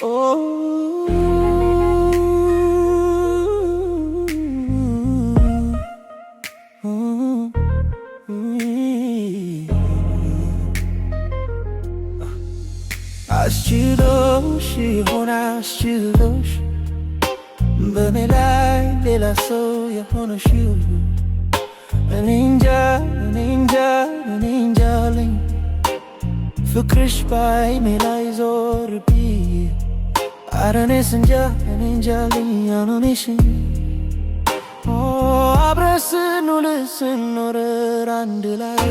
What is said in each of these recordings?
Oh, አስችሎሽ ይሆን አስችሎሽ በኔ ላይ ሌላ ሰው የሆነሽው እኔ እንጃ እኔ እንጃ እኔ እንጃ አለኝ ፍቅርሽ ባይኔ ላይ ዞርብኝ ኧረ እኔስ እንጃ እኔ እንጃ አለኝ ያልሆነሽ አብረን ስንውል ስንኖር አንድ ላይ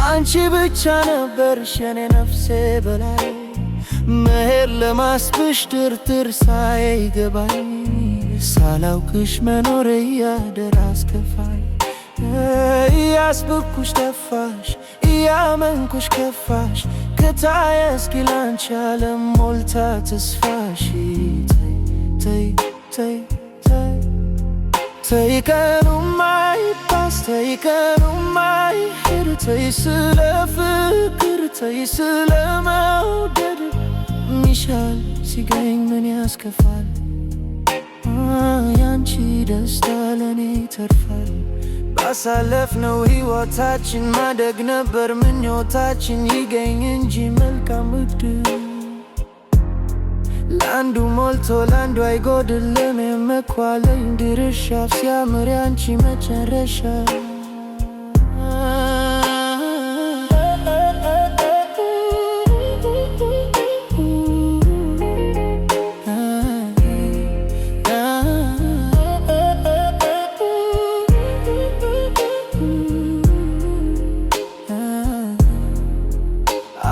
አንቺ ብቻ ነበርሽ የኔ ነፍሴ በላይ መሄድ ለማስብሽ ትርትር ሳይገባኝ ሳላውቅሽ መኖር እያደር አስከፋኝ እያስብኩሽ ጠፋሽ እያመንኩሽ ከፋሽ ከታየ እስኪ ላንቺ ዓለም ሞልታ ተስፋሽ ተይ ተይ ተይ ተይ ቀኑ ማይባስ ተይ ቀኑ ማይሄድ ተይ ስለ ፍቅር ተይ ስለ መውደድ ሚሻል ሲገኝ ምን ያስከፋል ያንቺ ደስታ ለኔ ይተርፋል ባሳለፍነው ሕይወታችን ማደግ ነበር ምኞታችን ይገኝ እንጂ መልካም ዕድል ለአንዱ ሞልቶ ለአንዱ አይጎድልም የመኳለኝ ድርሻ ሲያምር ያንቺ መጨረሻ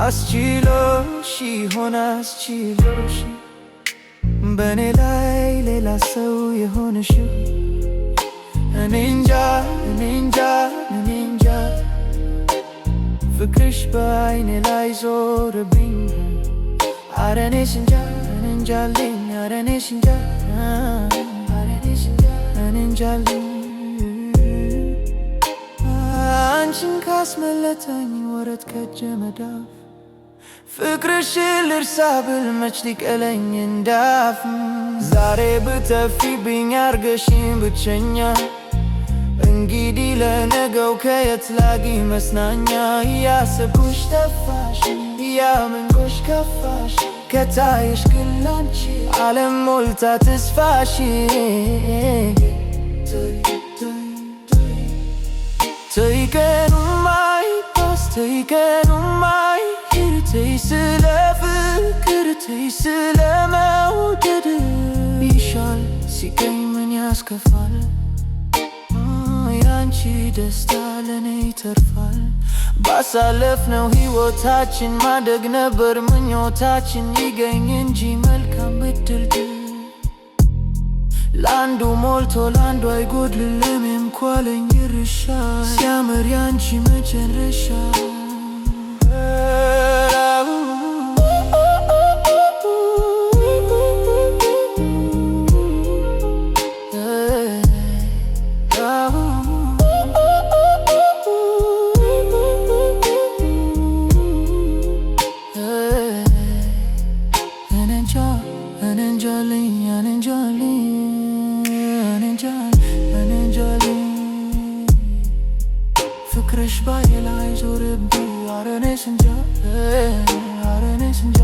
አስችሎሽ ይሆን አስችሎሽ በኔ ላይ ሌላ ሰው የሆነሽው እኔ እንጃ እኔ እንጃ እኔ እንጃ ፍቅርሽ በአይኔ ላይ ዞርብኝ ኧረ እኔስ እንጃ እኔ እንጃ አለኝ ኧረ እኔስ እንጃ ኧረ እኔስ እንጃ እኔ እንጃ አለኝ አንቺን ካስመለጠኝ ወረት ከእጄ መዳፍ ፍቅርሽን ልርሳ ብል መች ሊቀለኝ እንዳፍ ዛሬ ብተፊብኝ አርገሽኝ ብቸኛ እንግዲህ ለነገው ከየት ላግኝ መጽናኛ እያሰብኩሽ ጠፋሽ እያመንኩሽ ከፋሽ ከታየሽ ግን ላንቺ ዓለም ሞልታ ተስፋሽ ተይ ቀኑ ማይባስ ተይ ቀኑ ማይሄድ ተይ ስለ ፍቅር ተይ ስለ መውደድ ይሻል ሲገኝ ምን ያስከፋል ያንቺ ደስታ ለኔ ይተርፋል ባሳለፍነው ሕይወታችን ማደግ ነበር ምኞታችን ይገኝ እንጂ መልካም ዕድል ለአንዱ ሞልቶ ለአንዱ አይጎድልም የምኳለኝ ድርሻ ሲያምር ያንቺ መጨረሻ ፍቅርሽ ባይኔ ላይ ዞርብኝ ኧረ እኔስ እንጃ ኧረ እኔስ እንጃ